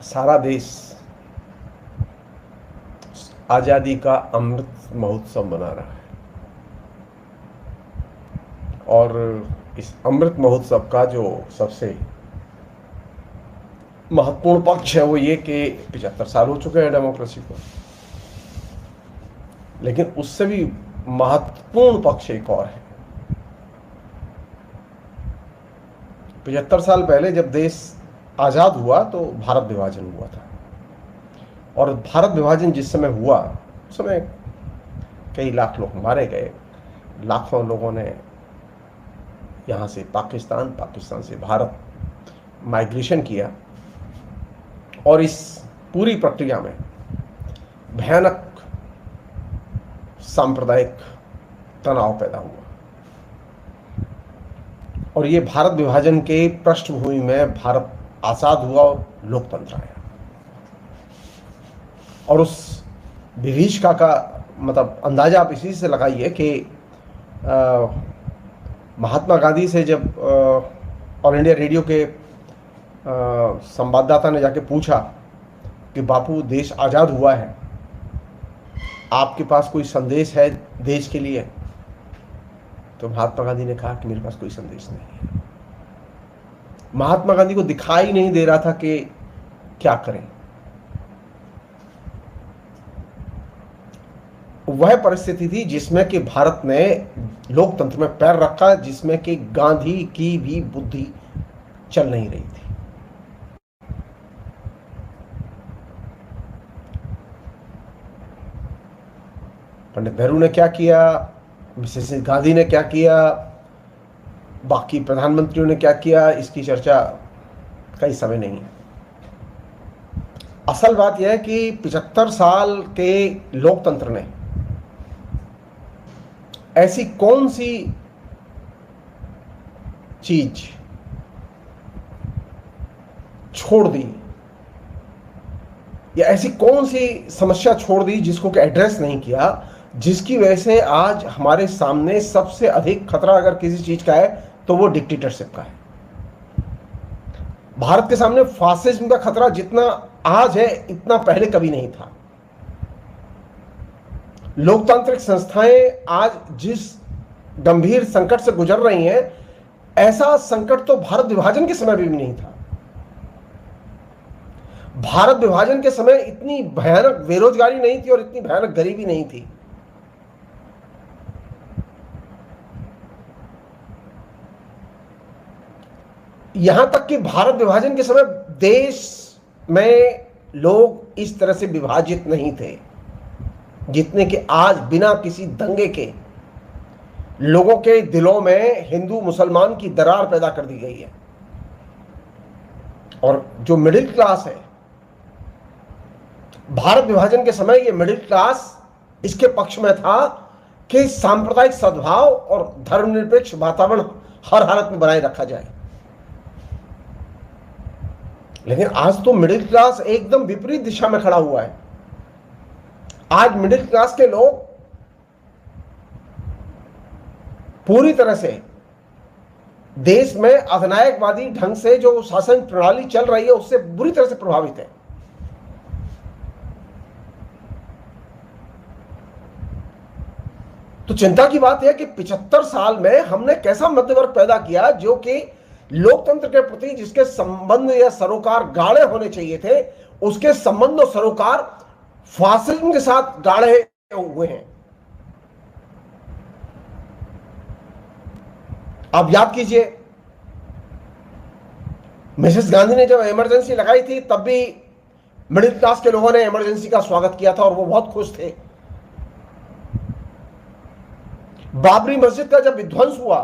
सारा देश आजादी का अमृत महोत्सव मना रहा है और इस अमृत महोत्सव का जो सबसे महत्वपूर्ण पक्ष है वो ये कि 75 साल हो चुके हैं डेमोक्रेसी को, लेकिन उससे भी महत्वपूर्ण पक्ष एक और है। 75 साल पहले जब देश आजाद हुआ तो भारत विभाजन हुआ था, और भारत विभाजन जिस समय हुआ उस समय कई लाख लोग मारे गए, लाखों लोगों ने यहाँ से पाकिस्तान, पाकिस्तान से भारत माइग्रेशन किया, और इस पूरी प्रक्रिया में भयानक सांप्रदायिक तनाव पैदा हुआ, और ये भारत विभाजन के पृष्ठभूमि में भारत आजाद हुआ और लोकतंत्र आया। और उस विभीषिका का मतलब अंदाजा आप इसी से लगाइए कि महात्मा गांधी से जब ऑल इंडिया रेडियो के संवाददाता ने जाके पूछा कि बापू देश आज़ाद हुआ है, आपके पास कोई संदेश है देश के लिए, तो महात्मा गांधी ने कहा कि मेरे पास कोई संदेश नहीं है। महात्मा गांधी को दिखाई नहीं दे रहा था कि क्या करें। वह परिस्थिति थी जिसमें कि भारत ने लोकतंत्र में पैर रखा, जिसमें कि गांधी की भी बुद्धि चल नहीं रही थी। पंडित नेहरू ने क्या किया, मिसेस गांधी ने क्या किया, बाकी प्रधानमंत्रियों ने क्या किया, इसकी चर्चा का ही समय नहीं है। असल बात यह है कि 75 साल के लोकतंत्र ने ऐसी कौन सी चीज छोड़ दी या ऐसी कौन सी समस्या छोड़ दी जिसको कि एड्रेस नहीं किया, जिसकी वजह से आज हमारे सामने सबसे अधिक खतरा अगर किसी चीज का है तो वो डिक्टेटरशिप का है। भारत के सामने फासिज्म का खतरा जितना आज है इतना पहले कभी नहीं था। लोकतांत्रिक संस्थाएं आज जिस गंभीर संकट से गुजर रही हैं, ऐसा संकट तो भारत विभाजन के समय भी नहीं था। भारत विभाजन के समय इतनी भयानक बेरोजगारी नहीं थी और इतनी भयानक गरीबी नहीं थी। यहां तक कि भारत विभाजन के समय देश में लोग इस तरह से विभाजित नहीं थे जितने कि आज बिना किसी दंगे के लोगों के दिलों में हिंदू मुसलमान की दरार पैदा कर दी गई है। और जो मिडिल क्लास है, भारत विभाजन के समय ये मिडिल क्लास इसके पक्ष में था कि सांप्रदायिक सद्भाव और धर्मनिरपेक्ष वातावरण हर हालत में बनाए रखा जाए। लेकिन आज तो मिडिल क्लास एकदम विपरीत दिशा में खड़ा हुआ है। आज मिडिल क्लास के लोग पूरी तरह से देश में अधिनायकवादी ढंग से जो शासन प्रणाली चल रही है उससे बुरी तरह से प्रभावित है। तो चिंता की बात यह कि 75 साल में हमने कैसा मध्य वर्ग पैदा किया जो कि लोकतंत्र के प्रति जिसके संबंध या सरोकार गाढ़े होने चाहिए थे, उसके संबंध और सरोकार फासिज्म के साथ गाढ़े हुए हैं। आप याद कीजिए, मिसेस गांधी ने जब इमरजेंसी लगाई थी तब भी मिडिल क्लास के लोगों ने इमरजेंसी का स्वागत किया था और वो बहुत खुश थे। बाबरी मस्जिद का जब विध्वंस हुआ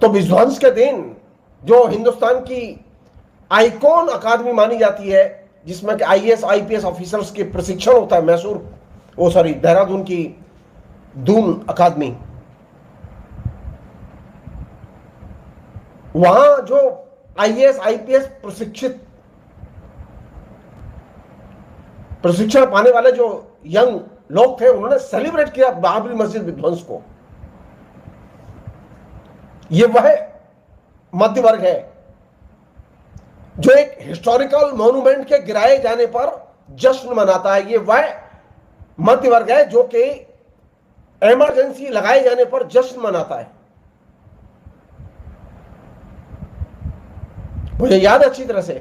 तो विध्वंस के दिन जो हिंदुस्तान की आइकॉन अकादमी मानी जाती है, जिसमें कि आईएएस आईपीएस ऑफिसर्स के प्रशिक्षण होता है, देहरादून की दून अकादमी, वहां जो आईएएस आईपीएस प्रशिक्षण पाने वाले जो यंग लोग थे, उन्होंने सेलिब्रेट किया बाबरी मस्जिद विध्वंस को। यह वह मध्य वर्ग है जो एक हिस्टोरिकल मॉन्यूमेंट के गिराए जाने पर जश्न मनाता है। ये वह मध्य वर्ग है जो कि इमरजेंसी लगाए जाने पर जश्न मनाता है। मुझे याद है अच्छी तरह से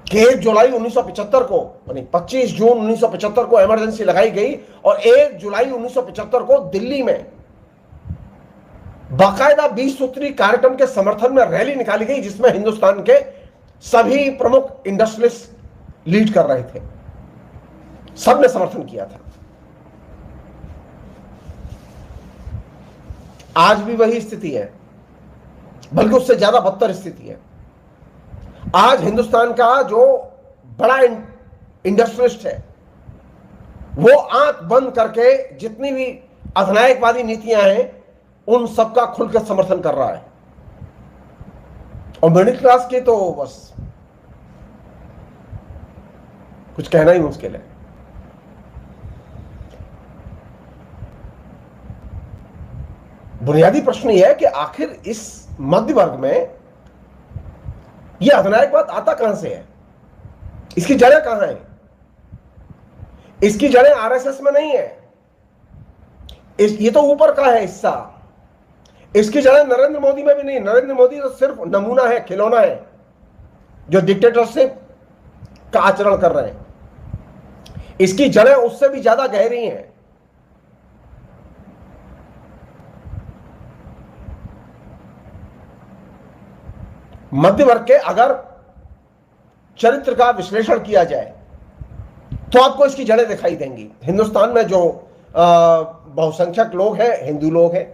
कि 1 जुलाई 1975 को, यानी 25 जून 1975 को इमरजेंसी लगाई गई और 1 जुलाई 1975 को दिल्ली में बाकायदा 20 सूत्री कार्यक्रम के समर्थन में रैली निकाली गई, जिसमें हिंदुस्तान के सभी प्रमुख इंडस्ट्रियलिस्ट लीड कर रहे थे। सबने समर्थन किया था। आज भी वही स्थिति है, बल्कि उससे ज्यादा बदतर स्थिति है। आज हिंदुस्तान का जो बड़ा इंडस्ट्रियलिस्ट है वो आंख बंद करके जितनी भी अधिनायकवादी नीतियां हैं उन सबका खुलकर समर्थन कर रहा है। और मिडिल क्लास की तो बस कुछ कहना ही मुश्किल है। बुनियादी प्रश्न यह है कि आखिर इस मध्य वर्ग में यह अधिनायकवाद आता कहां से है? इसकी जड़ें कहां है? इसकी जड़ें आरएसएस में नहीं है। ये तो ऊपर का है हिस्सा। इसकी जड़ें नरेंद्र मोदी में भी नहीं। नरेंद्र मोदी तो सिर्फ नमूना है, खिलौना है, जो डिक्टेटरशिप का आचरण कर रहे हैं। इसकी जड़ें उससे भी ज्यादा गहरी हैं। मध्य वर्ग के अगर चरित्र का विश्लेषण किया जाए तो आपको इसकी जड़ें दिखाई देंगी। हिंदुस्तान में जो बहुसंख्यक लोग हैं, हिंदू लोग हैं,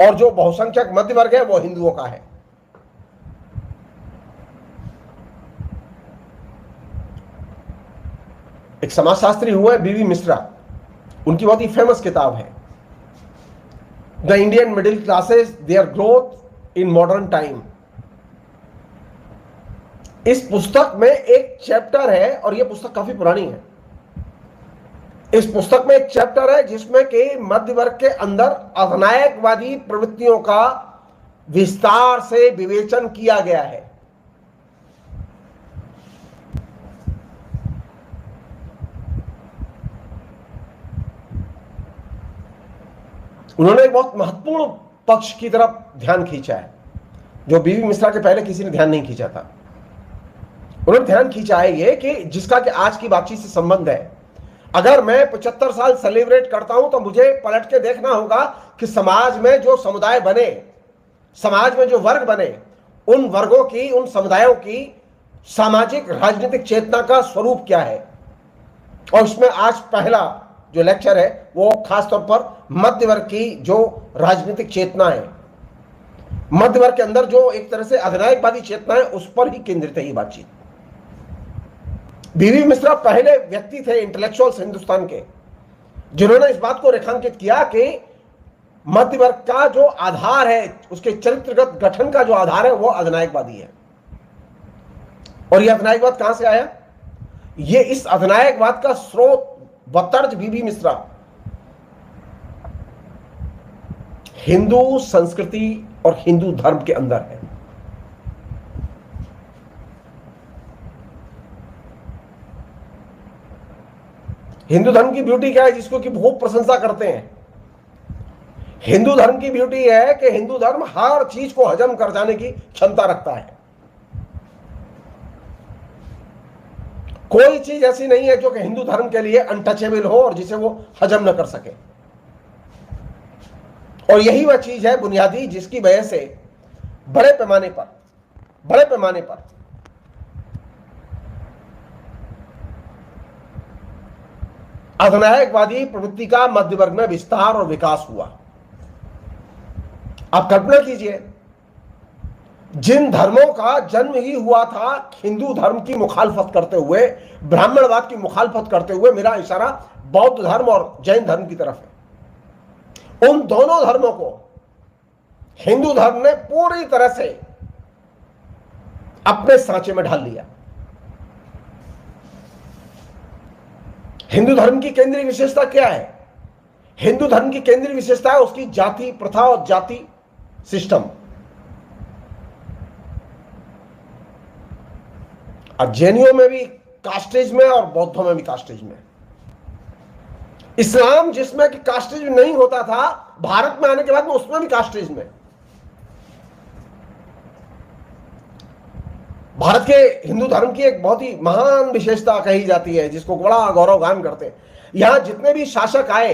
और जो बहुसंख्यक मध्य वर्ग है वो हिंदुओं का है। एक समाजशास्त्री हुए बीवी मिश्रा, उनकी बहुत ही फेमस किताब है the Indian middle classes their growth in modern time. इस पुस्तक में एक चैप्टर है, और यह पुस्तक काफी पुरानी है। इस पुस्तक में एक चैप्टर है जिसमें कि मध्य वर्ग के अंदर अधिनायकवादी प्रवृत्तियों का विस्तार से विवेचन किया गया है। उन्होंने एक बहुत महत्वपूर्ण पक्ष की तरफ ध्यान खींचा है जो बीवी मिश्रा के पहले किसी ने ध्यान नहीं खींचा था। उन्होंने ध्यान खींचा है ये कि जिसका कि आज की बातचीत से संबंध है। अगर मैं 75 साल सेलिब्रेट करता हूं तो मुझे पलट के देखना होगा कि समाज में जो समुदाय बने, समाज में जो वर्ग बने, उन वर्गों की, उन समुदायों की सामाजिक राजनीतिक चेतना का स्वरूप क्या है। और इसमें आज पहला जो लेक्चर है वो खासतौर पर मध्य वर्ग की जो राजनीतिक चेतना है, मध्य वर्ग के अंदर जो एक तरह से अधिनायकवादी चेतना है, उस पर ही केंद्रित है ये बातचीत। बीवी मिश्रा पहले व्यक्ति थे इंटेलेक्चुअल्स हिंदुस्तान के जिन्होंने इस बात को रेखांकित किया कि मध्य वर्ग का जो आधार है, उसके चरित्रगत गठन का जो आधार है वो अधिनायकवादी है। और यह अधिनायकवाद कहां से आया? ये इस अधिनायकवाद का स्रोत व तर्ज बीवी मिश्रा हिंदू संस्कृति और हिंदू धर्म के अंदर है। हिंदू धर्म की ब्यूटी क्या है जिसको कि बहुत प्रशंसा करते हैं? हिंदू धर्म की ब्यूटी है कि हिंदू धर्म हर चीज को हजम कर जाने की क्षमता रखता है। कोई चीज ऐसी नहीं है जो कि हिंदू धर्म के लिए अनटचेबल हो और जिसे वो हजम न कर सके। और यही वह चीज है बुनियादी जिसकी वजह से बड़े पैमाने पर अधिनायकवादी प्रवृत्ति का मध्य वर्ग में विस्तार और विकास हुआ। आप कल्पना कीजिए, जिन धर्मों का जन्म ही हुआ था हिंदू धर्म की मुखालफत करते हुए, ब्राह्मणवाद की मुखालफत करते हुए, मेरा इशारा बौद्ध धर्म और जैन धर्म की तरफ है। उन दोनों धर्मों को हिंदू धर्म ने पूरी तरह से अपने सांचे में ढाल लिया। हिंदू धर्म की केंद्रीय विशेषता क्या है? हिंदू धर्म की केंद्रीय विशेषता है उसकी जाति प्रथा और जाति सिस्टम। और जैनियों में भी कास्टेज में और बौद्धों में भी कास्टेज में। इस्लाम जिसमें कि कास्टेज नहीं होता था, भारत में आने के बाद में उसमें भी कास्टेज में। भारत के हिंदू धर्म की एक बहुत ही महान विशेषता कही जाती है, जिसको बड़ा गौरवगान करते हैं। यहां जितने भी शासक आए,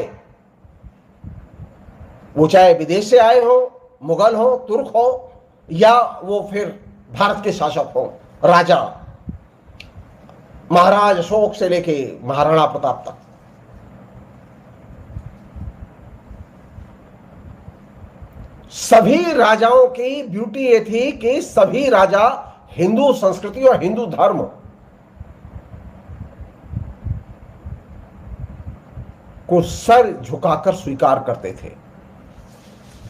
वो चाहे विदेश से आए हो, मुगल हो, तुर्क हो, या वो फिर भारत के शासक हो, राजा, महाराज अशोक से लेके महाराणा प्रताप तक, सभी राजाओं की ब्यूटी ये थी कि सभी राजा हिंदू संस्कृति और हिंदू धर्म को सर झुकाकर स्वीकार करते थे,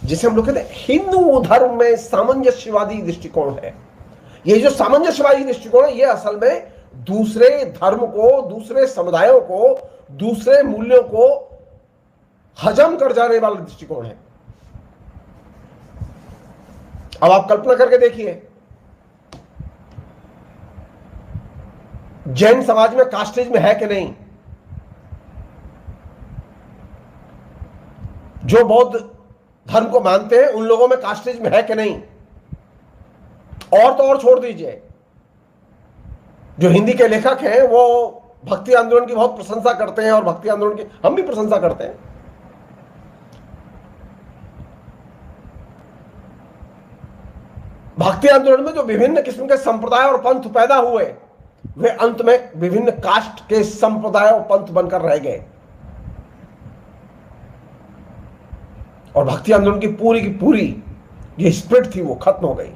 जिसे हम लोग कहते हैं हिंदू धर्म में सामंजस्यवादी दृष्टिकोण है। ये जो सामंजस्यवादी दृष्टिकोण है, ये असल में दूसरे धर्म को, दूसरे समुदायों को, दूसरे मूल्यों को हजम कर जाने वाला दृष्टिकोण है। अब आप कल्पना करके देखिए, जैन समाज में कास्टेज में है कि नहीं? जो बौद्ध धर्म को मानते हैं उन लोगों में कास्टेज में है कि नहीं? और तो और छोड़ दीजिए, जो हिंदी के लेखक हैं वो भक्ति आंदोलन की बहुत प्रशंसा करते हैं, और भक्ति आंदोलन की हम भी प्रशंसा करते हैं। भक्ति आंदोलन में जो विभिन्न किस्म के संप्रदाय और पंथ पैदा हुए, वे अंत में विभिन्न कास्ट के संप्रदाय और पंथ बनकर रह गए, और भक्ति आंदोलन की पूरी ये स्पिरिट थी, वो खत्म हो गई।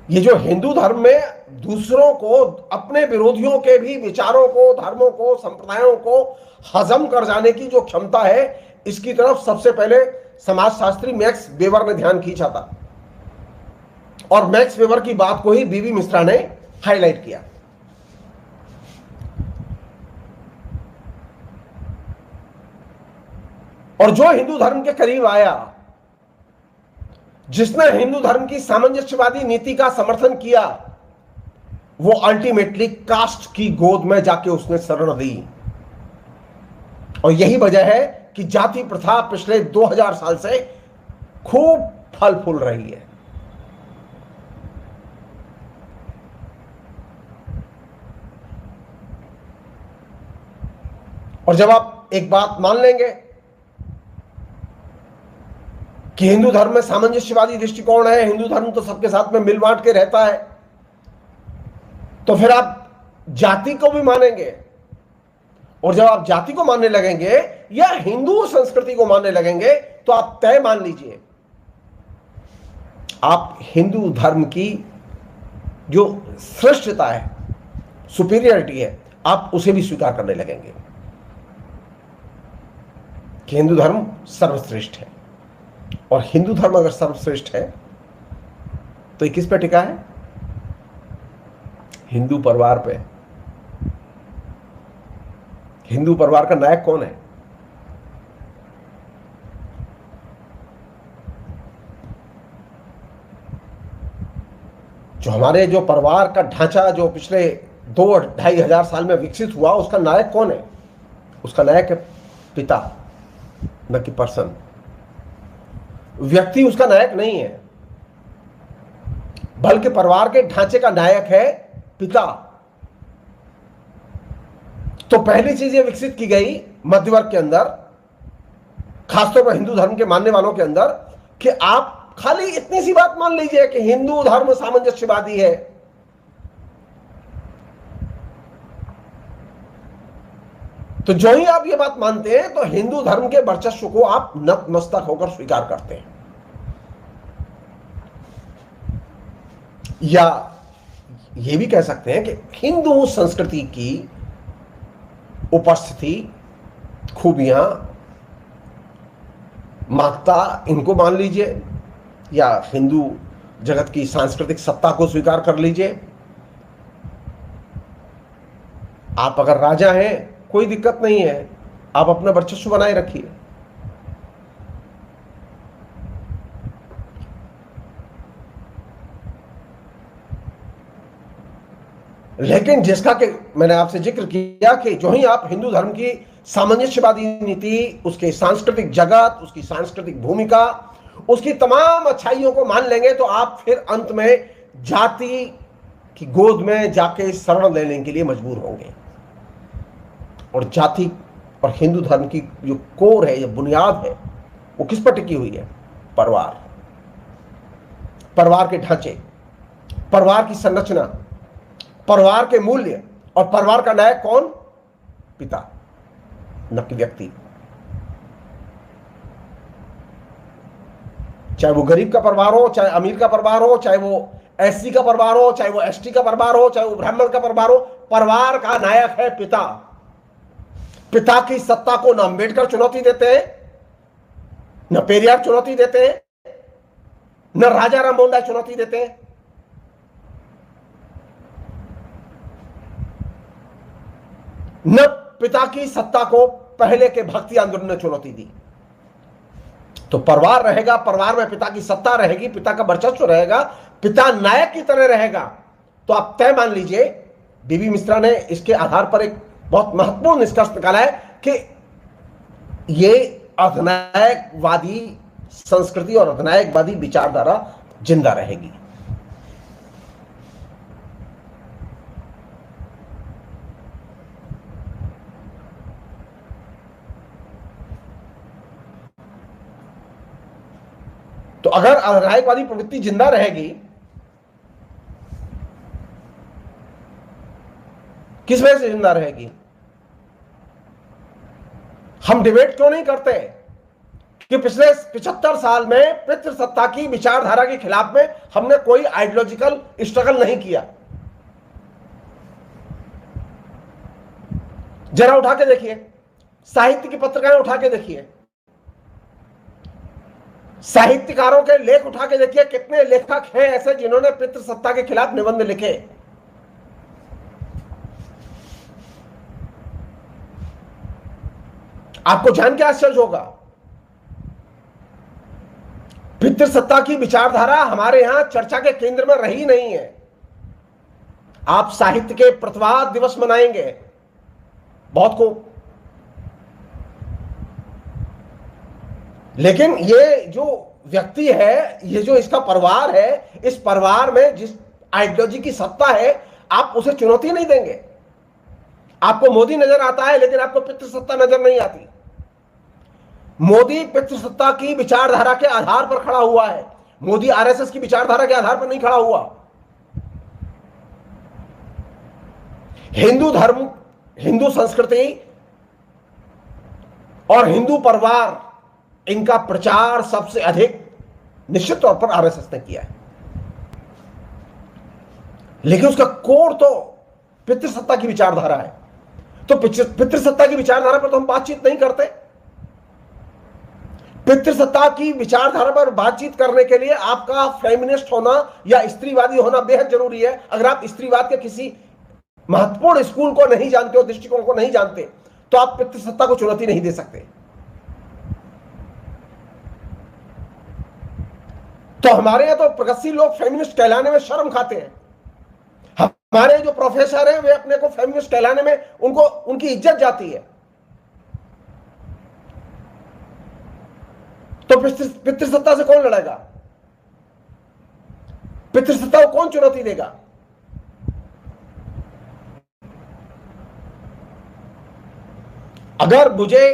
ये जो हिंदू धर्म में दूसरों को, अपने विरोधियों के भी विचारों को, धर्मों को, संप्रदायों को हजम कर जाने की जो क्षमता है, इसकी तरफ सबसे पहले समाजशास्त्री मैक्स वेबर ने ध्यान खींचा था, और मैक्स वेबर की बात को ही बीबी मिश्रा ने हाईलाइट किया। और जो हिंदू धर्म के करीब आया, जिसने हिंदू धर्म की सामंजस्यवादी नीति का समर्थन किया, वो अल्टीमेटली कास्ट की गोद में जाके उसने शरण दी। और यही वजह है कि जाति प्रथा पिछले 2000 साल से खूब फल फूल रही है। और जब आप एक बात मान लेंगे कि हिंदू धर्म में सामंजस्यवादी दृष्टिकोण है, हिंदू धर्म तो सबके साथ में मिल बांट के रहता है, तो फिर आप जाति को भी मानेंगे। और जब आप जाति को मानने लगेंगे या हिंदू संस्कृति को मानने लगेंगे, तो आप तय मान लीजिए, आप हिंदू धर्म की जो श्रेष्ठता है, सुपीरियरिटी है, आप उसे भी स्वीकार करने लगेंगे कि हिंदू धर्म सर्वश्रेष्ठ है। और हिंदू धर्म अगर सर्वश्रेष्ठ है तो ये किस पे टिका है? हिंदू परिवार पे। हिंदू परिवार का नायक कौन है? जो हमारे जो परिवार का ढांचा जो पिछले 2-2.5 हजार साल में विकसित हुआ, उसका नायक कौन है? उसका नायक है पिता, न कि पर्सन। व्यक्ति उसका नायक नहीं है, बल्कि परिवार के ढांचे का नायक है पिता। तो पहली चीज ये विकसित की गई मध्य वर्ग के अंदर, खासतौर पर हिंदू धर्म के मानने वालों के अंदर, कि आप खाली इतनी सी बात मान लीजिए कि हिंदू धर्म सामंजस्यवादी है। तो जो ही आप ये बात मानते हैं, तो हिंदू धर्म के वर्चस्व को आप नतमस्तक होकर स्वीकार करते हैं। या ये भी कह सकते हैं कि हिंदू संस्कृति की उपस्थिति, खूबियां, महत्ता, इनको मान लीजिए, या हिंदू जगत की सांस्कृतिक सत्ता को स्वीकार कर लीजिए। आप अगर राजा हैं, कोई दिक्कत नहीं है, आप अपना वर्चस्व बनाए रखिए। लेकिन जिसका कि मैंने आपसे जिक्र किया कि जो ही आप हिंदू धर्म की सामंजस्यवादी नीति, उसके सांस्कृतिक जगत, उसकी सांस्कृतिक भूमिका, उसकी तमाम अच्छाइयों को मान लेंगे तो आप फिर अंत में जाति की गोद में जाके शरण लेने के लिए मजबूर होंगे। और जाति और हिंदू धर्म की जो कोर है, जो बुनियाद है, वो किस पर टिकी हुई है? परिवार, परिवार के ढांचे, परिवार की संरचना, परिवार के मूल्य। और परिवार का नायक कौन? पिता, न कि व्यक्ति। चाहे वो गरीब का परिवार हो, चाहे अमीर का परिवार हो, चाहे वो एससी का परिवार हो, चाहे वो एसटी का परिवार हो, चाहे वो ब्राह्मण का परिवार हो, परिवार का नायक है पिता। पिता की सत्ता को न अम्बेडकर चुनौती देते हैं, न पेरियार चुनौती देते हैं, न राजा राम मोहन राय चुनौती देते हैं। न पिता की सत्ता को पहले के भक्ति आंदोलन ने चुनौती दी। तो परिवार रहेगा, परिवार में पिता की सत्ता रहेगी, पिता का वर्चस्व रहेगा, पिता नायक की तरह रहेगा। तो आप तय मान लीजिए, बीबी मिश्रा ने इसके आधार पर एक बहुत महत्वपूर्ण निष्कर्ष निकाला है कि ये अधिनायकवादी संस्कृति और अधिनायकवादी विचारधारा जिंदा रहेगी। तो अगर अधिनायकवादी प्रवृत्ति जिंदा रहेगी, किस वजह से जिंदा रहेगी? हम डिबेट क्यों नहीं करते कि पिछले 75 साल में पितृसत्ता की विचारधारा के खिलाफ में हमने कोई आइडियोलॉजिकल स्ट्रगल नहीं किया? जरा उठा के देखिए, साहित्य की पत्रिकाएं उठा के देखिए, साहित्यकारों के लेख उठा के देखिए, कितने लेखक हैं ऐसे जिन्होंने पितृसत्ता के खिलाफ निबंध लिखे। आपको जान के आश्चर्य होगा, पितृसत्ता की विचारधारा हमारे यहां चर्चा के केंद्र में रही नहीं है। आप साहित्य के प्रतिवाद दिवस मनाएंगे, बहुत को, लेकिन ये जो व्यक्ति है, ये जो इसका परिवार है, इस परिवार में जिस आइडियोलॉजी की सत्ता है, आप उसे चुनौती नहीं देंगे। आपको मोदी नजर आता है, लेकिन आपको पितृसत्ता नजर नहीं आती। मोदी पितृसत्ता की विचारधारा के आधार पर खड़ा हुआ है, मोदी आरएसएस की विचारधारा के आधार पर नहीं खड़ा हुआ। हिंदू धर्म, हिंदू संस्कृति और हिंदू परिवार, इनका प्रचार सबसे अधिक निश्चित तौर पर आरएसएस ने किया है, लेकिन उसका कोर तो पितृसत्ता की विचारधारा है। तो पितृसत्ता की विचारधारा पर तो हम बातचीत नहीं करते। पितृसत्ता की विचारधारा पर बातचीत करने के लिए आपका फेमिनिस्ट होना या स्त्रीवादी होना बेहद जरूरी है। अगर आप स्त्रीवाद के किसी महत्वपूर्ण स्कूल को नहीं जानते हो, दृष्टिकोण को नहीं जानते, तो आप पितृसत्ता को चुनौती नहीं दे सकते। तो हमारे यहां तो प्रगतिशील लोग फेमिनिस्ट कहलाने में शर्म खाते हैं। हमारे जो प्रोफेसर हैं, वे अपने को फेमिनिस्ट कहलाने में उनको उनकी इज्जत जाती है। तो पितृसत्ता से कौन लड़ेगा? पितृसत्ता को कौन चुनौती देगा? अगर मुझे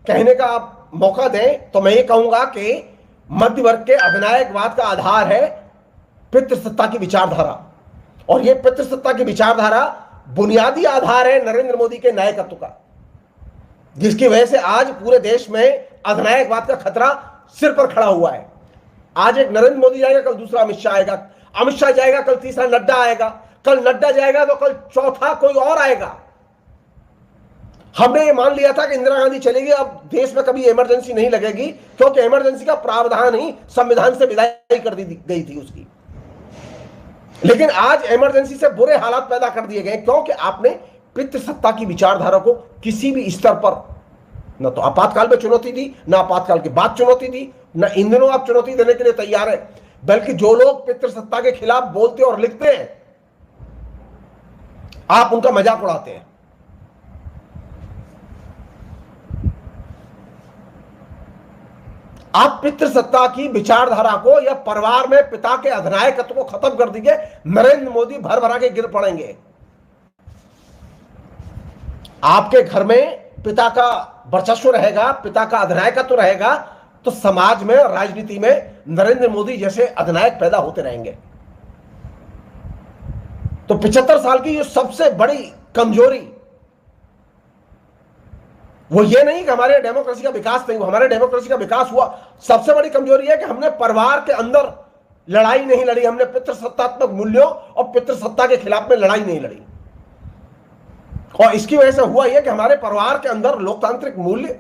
कहने का आप मौका दें तो मैं ये कहूंगा कि मध्य वर्ग के अधिनायकवाद का आधार है पितृसत्ता की विचारधारा, और यह पितृसत्ता की विचारधारा बुनियादी आधार है नरेंद्र मोदी के नायकत्व का, जिसकी वजह से आज पूरे देश में अधिनायकवाद का खतरा सिर पर खड़ा हुआ है। आज एक नरेंद्र मोदी जाएगा, कल दूसरा अमित शाह आएगा, अमित शाह जाएगा, कल तीसरा नड्डा आएगा, कल नड्डा जाएगा तो कल चौथा कोई और आएगा। हमने ये मान लिया था कि इंदिरा गांधी चलेगी, अब देश में कभी इमरजेंसी नहीं लगेगी, क्योंकि इमरजेंसी का प्रावधान ही संविधान से विदाई कर दी गई थी उसकी। लेकिन आज इमरजेंसी से बुरे हालात पैदा कर दिए गए, क्योंकि आपने पितृसत्ता की विचारधारा को किसी भी स्तर पर न तो आपातकाल में चुनौती दी, न आपातकाल के बाद चुनौती दी, न इन दिनों आप चुनौती देने के लिए तैयार है। बल्कि जो लोग पितृसत्ता के खिलाफ बोलते और लिखते हैं, आप उनका मजाक उड़ाते हैं। आप पितृसत्ता की विचारधारा को या परिवार में पिता के अधिनायकत्व को खत्म कर दीजिए, नरेंद्र मोदी भर भरा के गिर पड़ेंगे। आपके घर में पिता का वर्चस्व रहेगा, पिता का अधिनायकत्व रहेगा, तो समाज में, राजनीति में नरेंद्र मोदी जैसे अधिनायक पैदा होते रहेंगे। तो 75 साल की जो सबसे बड़ी कमजोरी वो ये नहीं कि हमारे डेमोक्रेसी का विकास नहीं हुआ, हमारे डेमोक्रेसी का विकास हुआ। सबसे बड़ी कमजोरी है कि हमने परिवार के अंदर लड़ाई नहीं लड़ी, हमने पितृसत्तात्मक मूल्यों और पितृसत्ता के खिलाफ में लड़ाई नहीं लड़ी। और इसकी वजह से हुआ यह कि हमारे परिवार के अंदर लोकतांत्रिक मूल्य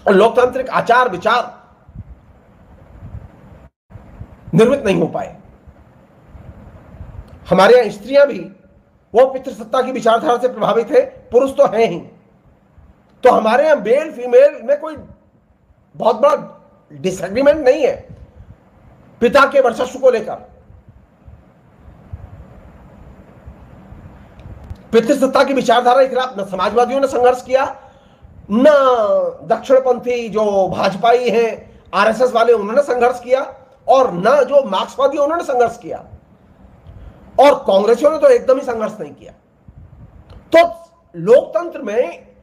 और लोकतांत्रिक आचार विचार निर्मित नहीं हो पाए। हमारे यहां स्त्रियां भी वो पितृसत्ता की विचारधारा से प्रभावित है, पुरुष तो हैं ही। तो हमारे यहां मेल फीमेल में कोई बहुत बड़ा डिसएग्रीमेंट नहीं है पिता के वर्चस्व को लेकर। पितृसत्ता की विचारधारा के खिलाफ न समाजवादियों ने संघर्ष किया, न दक्षिणपंथी जो भाजपाई हैं, आरएसएस वाले, उन्होंने संघर्ष किया, और न जो मार्क्सवादी उन्होंने संघर्ष किया, और कांग्रेसियों ने तो एकदम ही संघर्ष नहीं किया। तो लोकतंत्र में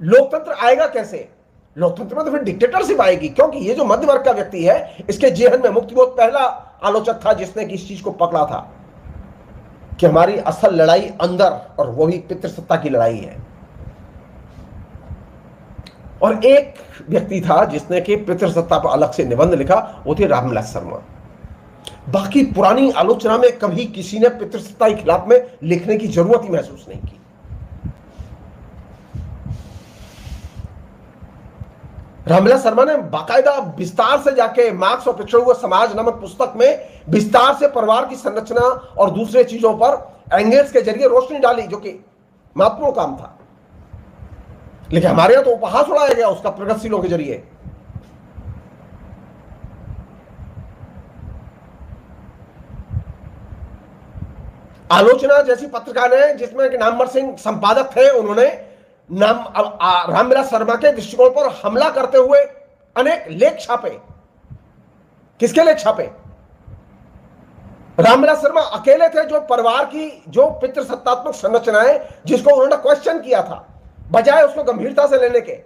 लोकतंत्र आएगा कैसे? लोकतंत्र में तो फिर डिक्टेटरशिप आएगी, क्योंकि ये जो मध्य वर्ग का व्यक्ति है, इसके जेहन में मुक्तिबोध पहला आलोचक था जिसने कि इस चीज को पकड़ा था कि हमारी असल लड़ाई अंदर, और वो भी पितृसत्ता की लड़ाई है। और एक व्यक्ति था जिसने कि पितृसत्ता पर अलग से निबंध लिखा, वो थे रामविलास शर्मा। बाकी पुरानी आलोचना में कभी किसी ने पितृसत्ता के खिलाफ में लिखने की जरूरत ही महसूस नहीं की। रामविलास शर्मा ने बाकायदा विस्तार से जाके मार्क्स और पिछड़े हुए समाज नामक पुस्तक में विस्तार से परिवार की संरचना और दूसरे चीजों पर एंगेल्स के जरिए रोशनी डाली, जो कि महत्वपूर्ण काम था। लेकिन हमारे यहां तो उपहास उड़ाया गया उसका प्रगतिशीलों के जरिए। आलोचना जैसी पत्रिका ने, जिसमें कि नामवर सिंह संपादक थे, उन्होंने रामविलास शर्मा के दृष्टिकोण पर हमला करते हुए अनेक लेख छापे। किसके लेख छापे? रामविलास शर्मा अकेले थे जो परिवार की जो पितृसत्तात्मक संरचनाएं, जिसको उन्होंने क्वेश्चन किया था, बजाय उसको गंभीरता से लेने के,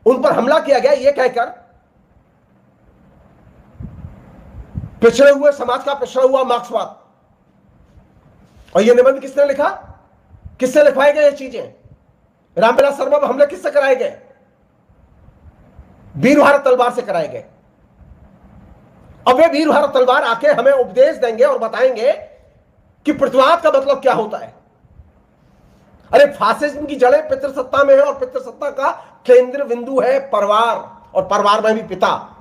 उन पर हमला किया गया यह कहकर पिछड़े हुए समाज का पिछड़ा हुआ मार्क्सवाद। और यह निबंध किसने लिखा? किससे लिखवाए गए ये चीजें? रामविलास शर्मा पर हमले किससे कराए गए? वीर भारत तलवार से कराए गए। अब वे वीर भारत तलवार आके हमें उपदेश देंगे और बताएंगे कि प्रतिवाद का मतलब क्या होता है। अरे फासिज्म की जड़ें पितृसत्ता में है, और पितृसत्ता का केंद्र बिंदु है परिवार, और परिवार में भी पिता।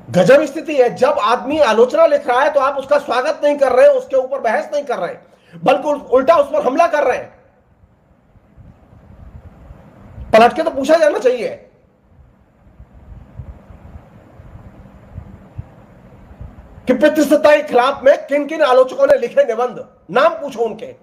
गजब स्थिति है। जब आदमी आलोचना लिख रहा है तो आप उसका स्वागत नहीं कर रहे, उसके ऊपर बहस नहीं कर रहे, बल्कि उल्टा उस पर हमला कर रहे हैं। पलट के तो पूछा जाना चाहिए कि पितृसत्ता के खिलाफ में किन किन आलोचकों ने लिखे निबंध, नाम पूछो उनके।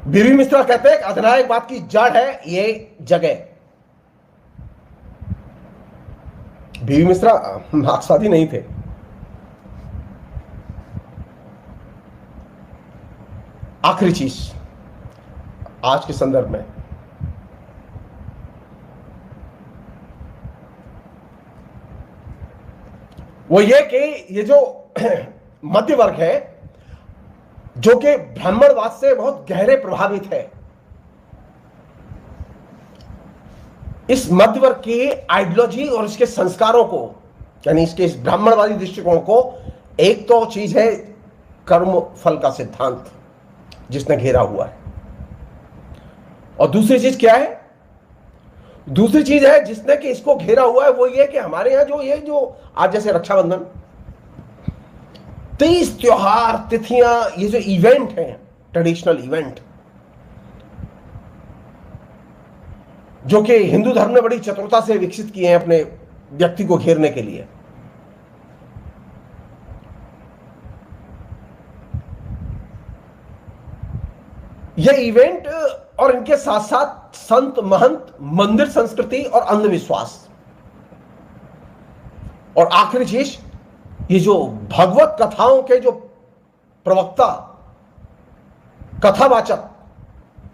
बीवी मिश्रा कहते हैं अधिनायकवाद की जड़ है ये जगह। बीवी मिश्रा मार्क्सवादी नहीं थे। आखिरी चीज आज के संदर्भ में, वो ये कि ये जो मध्य वर्ग है, जो कि ब्राह्मणवाद से बहुत गहरे प्रभावित है, इस मध्य वर्ग की आइडियोलॉजी और इसके संस्कारों को, यानी इसके इस ब्राह्मणवादी दृष्टिकोण को, एक तो चीज है कर्म फल का सिद्धांत जिसने घेरा हुआ है, और दूसरी चीज क्या है? दूसरी चीज है जिसने कि इसको घेरा हुआ है वो ये कि हमारे यहां जो आज जैसे रक्षाबंधन, 30 त्योहार, तिथियां, ये जो इवेंट हैं, ट्रेडिशनल इवेंट, जो कि हिंदू धर्म ने बड़ी चतुरता से विकसित किए हैं अपने व्यक्ति को घेरने के लिए। यह इवेंट और इनके साथ साथ संत महंत, मंदिर संस्कृति और अंधविश्वास, और आखिरी चीज ये जो भगवत कथाओं के जो प्रवक्ता, कथावाचक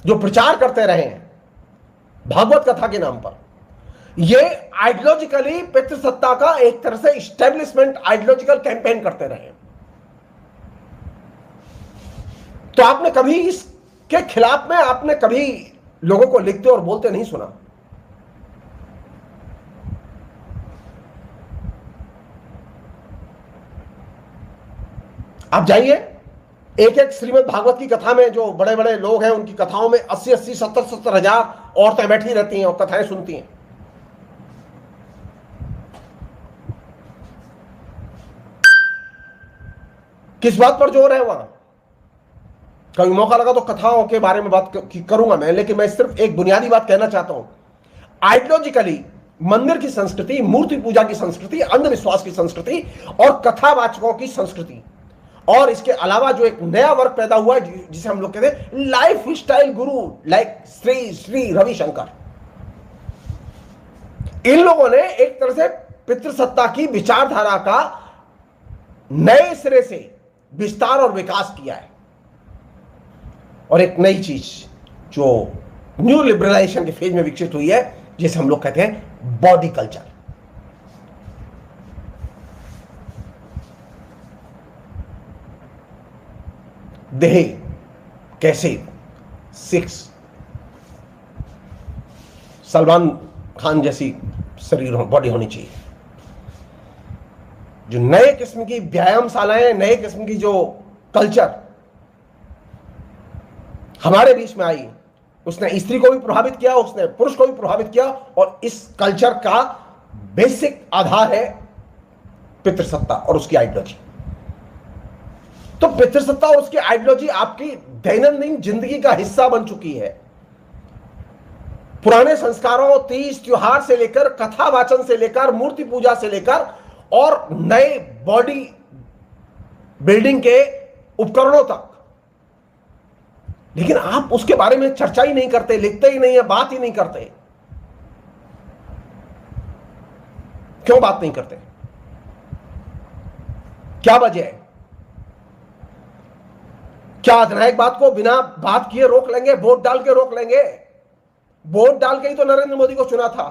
जो प्रचार करते रहे हैं भागवत कथा के नाम पर, ये आइडियोलॉजिकली पितृसत्ता का एक तरह से इस्टेब्लिशमेंट आइडियोलॉजिकल कैंपेन करते रहे। तो आपने कभी इसके खिलाफ में आपने कभी लोगों को लिखते और बोलते नहीं सुना। आप जाइए एक एक श्रीमद् भागवत की कथा में जो बड़े बड़े लोग हैं उनकी कथाओं में 80-80, 70-70 हजार औरतें बैठी रहती हैं और कथाएं सुनती हैं। किस बात पर जोर है वहां? कभी मौका लगा तो कथाओं के बारे में बात करूंगा मैं, लेकिन मैं सिर्फ एक बुनियादी बात कहना चाहता हूं। आइडियोलॉजिकली मंदिर की संस्कृति, मूर्ति पूजा की संस्कृति, अंधविश्वास की संस्कृति और कथावाचकों की संस्कृति, और इसके अलावा जो एक नया वर्ग पैदा हुआ है जिसे हम लोग कहते हैं लाइफ स्टाइल गुरु, लाइक श्री श्री रविशंकर, इन लोगों ने एक तरह से पितृसत्ता की विचारधारा का नए सिरे से विस्तार और विकास किया है। और एक नई चीज जो न्यू लिबरलाइजेशन के फेज में विकसित हुई है जिसे हम लोग कहते हैं बॉडी कल्चर। देह कैसे 6 सलमान खान जैसी शरीर बॉडी होनी चाहिए। जो नए किस्म की व्यायामशालाएं, नए किस्म की जो कल्चर हमारे बीच में आई, उसने स्त्री को भी प्रभावित किया, उसने पुरुष को भी प्रभावित किया, और इस कल्चर का बेसिक आधार है पितृसत्ता और उसकी आइडियोलॉजी। तो पितृसत्ता और उसकी आइडियोलॉजी आपकी दैनंदिन जिंदगी का हिस्सा बन चुकी है। पुराने संस्कारों, तीज त्योहार से लेकर, कथा वाचन से लेकर, मूर्ति पूजा से लेकर और नए बॉडी बिल्डिंग के उपकरणों तक। लेकिन आप उसके बारे में चर्चा ही नहीं करते, लिखते ही नहीं है, बात ही नहीं करते। क्यों बात नहीं करते? क्या वजह है? क्या अधिनायक बात को बिना बात किए रोक लेंगे? वोट डाल के रोक लेंगे? वोट डाल के ही तो नरेंद्र मोदी को चुना था,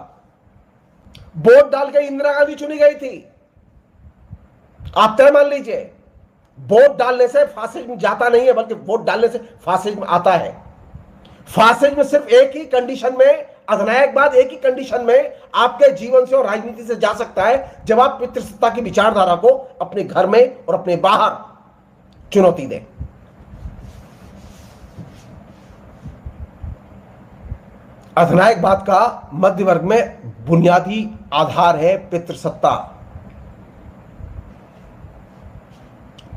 वोट डाल के इंदिरा गांधी चुनी गई थी। आप तय मान लीजिए, वोट डालने से फासिज्म जाता नहीं है, बल्कि वोट डालने से फासिज्म आता है। फासिज्म सिर्फ एक ही कंडीशन में, अधिनायकवाद एक ही कंडीशन में आपके जीवन से और राजनीति से जा सकता है, जब आप पितृसत्ता की विचारधारा को अपने घर में और अपने बाहर चुनौती दें। अधिनायकवाद का मध्य वर्ग में बुनियादी आधार है पितृसत्ता।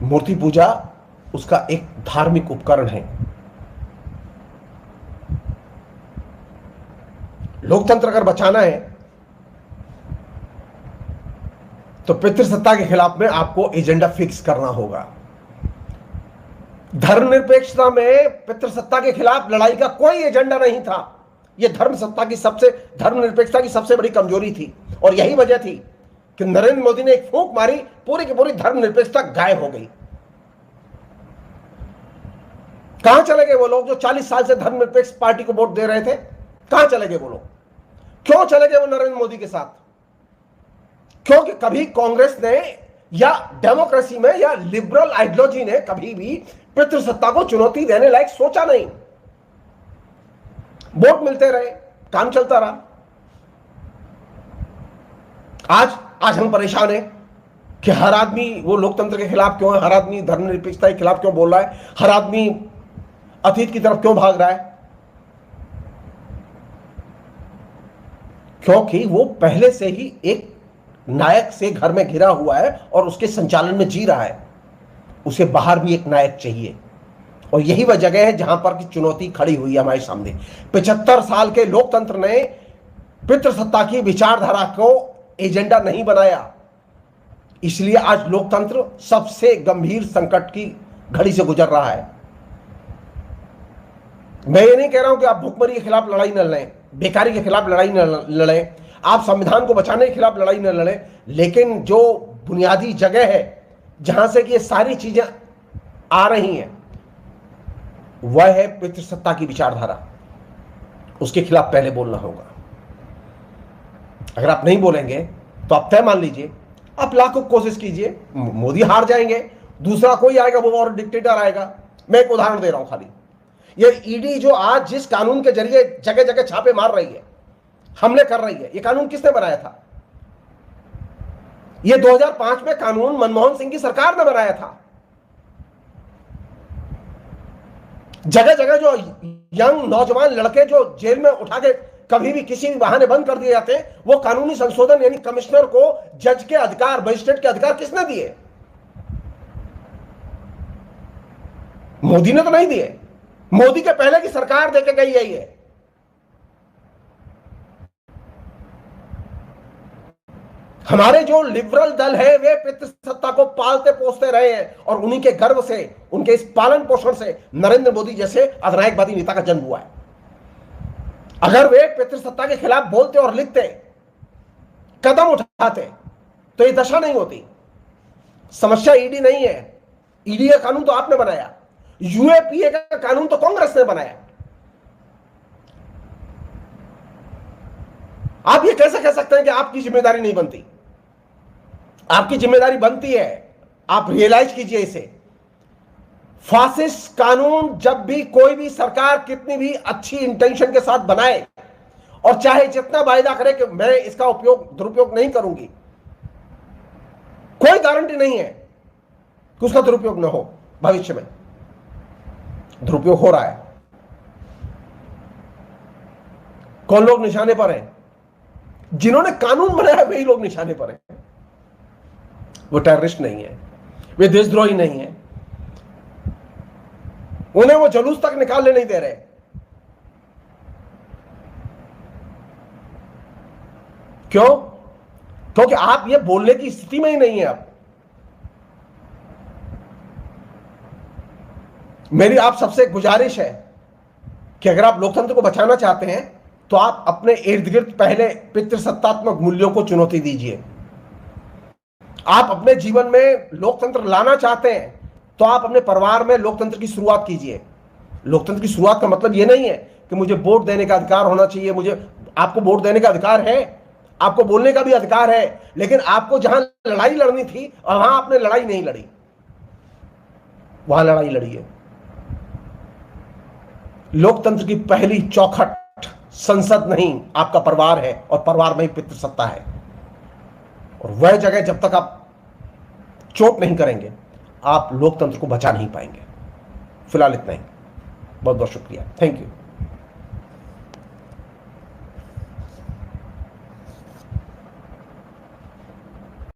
मूर्ति पूजा उसका एक धार्मिक उपकरण है। लोकतंत्र अगर बचाना है तो पितृसत्ता के खिलाफ में आपको एजेंडा फिक्स करना होगा। धर्मनिरपेक्षता में पितृसत्ता के खिलाफ लड़ाई का कोई एजेंडा नहीं था। यह धर्मनिरपेक्षता की सबसे बड़ी कमजोरी थी, और यही वजह थी कि नरेंद्र मोदी ने एक फूंक मारी, पूरी की पूरी धर्मनिरपेक्षता गायब हो गई। कहां चले गए वो लोग जो 40 साल से धर्मनिरपेक्ष पार्टी को वोट दे रहे थे? कहां चले गए वो लोग? क्यों चले गए वो नरेंद्र मोदी के साथ? क्योंकि कभी कांग्रेस ने या डेमोक्रेसी में या लिबरल आइडियोलॉजी ने कभी भी पितृसत्ता को चुनौती देने लायक सोचा नहीं। वोट मिलते रहे, काम चलता रहा। आज हम परेशान हैं कि हर आदमी वो लोकतंत्र के खिलाफ क्यों है, हर आदमी धर्मनिरपेक्षता के खिलाफ क्यों बोल रहा है, हर आदमी अतीत की तरफ क्यों भाग रहा है? क्योंकि वो पहले से ही एक नायक से घर में घिरा हुआ है और उसके संचालन में जी रहा है। उसे बाहर भी एक नायक चाहिए, और यही वह जगह है जहां पर की चुनौती खड़ी हुई है हमारे सामने। 75 साल के लोकतंत्र ने पितृसत्ता की विचारधारा को एजेंडा नहीं बनाया। इसलिए आज लोकतंत्र सबसे गंभीर संकट की घड़ी से गुजर रहा है। मैं ये नहीं कह रहा हूं कि आप भुखमरी के खिलाफ लड़ाई न लड़ें, बेकारी के खिलाफ लड़ाई न लड़ें, आप संविधान को बचाने के खिलाफ लड़ाई न लड़ें, लेकिन जो बुनियादी जगह है जहां से कि ये सारी चीजें आ रही हैं वह है पितृसत्ता की विचारधारा। उसके खिलाफ पहले बोलना होगा। अगर आप नहीं बोलेंगे तो आप तय मान लीजिए, आप लाखों कोशिश कीजिए, मोदी हार जाएंगे, दूसरा कोई आएगा, वो और डिक्टेटर आएगा। मैं एक उदाहरण दे रहा हूं खाली। ये ईडी जो आज जिस कानून के जरिए जगह जगह छापे मार रही है, हमले कर रही है, ये कानून किसने बनाया था? ये 2005 में कानून मनमोहन सिंह की सरकार ने बनाया था। जगह जगह जो यंग नौजवान लड़के जो जेल में उठा के कभी भी किसी भी बहाने बंद कर दिए जाते हैं, वो कानूनी संशोधन यानी कमिश्नर को जज के अधिकार, मजिस्ट्रेट के अधिकार किसने दिए? मोदी ने तो नहीं दिए। मोदी के पहले की सरकार देके गई है ये। हमारे जो लिबरल दल है वे पितृसत्ता को पालते पोसते रहे हैं और उन्हीं के गर्व से, उनके इस पालन पोषण से नरेंद्र मोदी जैसे अधिनायकवादी नेता का जन्म हुआ है। अगर वे पितृसत्ता के खिलाफ बोलते और लिखते, कदम उठाते, तो ये दशा नहीं होती। समस्या ईडी नहीं है। ईडी का कानून तो आपने बनाया, यूएपीए का कानून तो कांग्रेस ने बनाया। आप ये कैसे कह सकते हैं कि आपकी जिम्मेदारी नहीं बनती? आपकी जिम्मेदारी बनती है। आप रियलाइज कीजिए इसे। फासिस्ट कानून जब भी कोई भी सरकार कितनी भी अच्छी इंटेंशन के साथ बनाए और चाहे जितना वायदा करे कि मैं इसका उपयोग दुरुपयोग नहीं करूंगी, कोई गारंटी नहीं है कि उसका दुरुपयोग न हो। भविष्य में दुरुपयोग हो रहा है। कौन लोग निशाने पर हैं? जिन्होंने कानून बनाया वही लोग निशाने पर हैं। वो टेररिस्ट नहीं है, वे देशद्रोही नहीं है, उन्हें वो जुलूस तक निकालने नहीं दे रहे। क्यों? क्योंकि आप ये बोलने की स्थिति में ही नहीं है। अब मेरी आप सबसे गुजारिश है कि अगर आप लोकतंत्र को बचाना चाहते हैं तो आप अपने इर्द गिर्द पहले पितृसत्तात्मक मूल्यों को चुनौती दीजिए। आप अपने जीवन में लोकतंत्र लाना चाहते हैं तो आप अपने परिवार में लोकतंत्र की शुरुआत कीजिए। लोकतंत्र की शुरुआत का मतलब यह नहीं है कि मुझे वोट देने का अधिकार होना चाहिए। आपको वोट देने का अधिकार है, आपको बोलने का भी अधिकार है, लेकिन आपको जहां लड़ाई लड़नी थी वहां आपने लड़ाई नहीं लड़ी, वहां लड़ाई लड़ी है। लोकतंत्र की पहली चौखट संसद नहीं, आपका परिवार है और परिवार में ही पितृसत्ता है। और वह जगह जब तक आप चोट नहीं करेंगे आप लोकतंत्र को बचा नहीं पाएंगे। फिलहाल इतना ही। बहुत बहुत शुक्रिया। Thank you.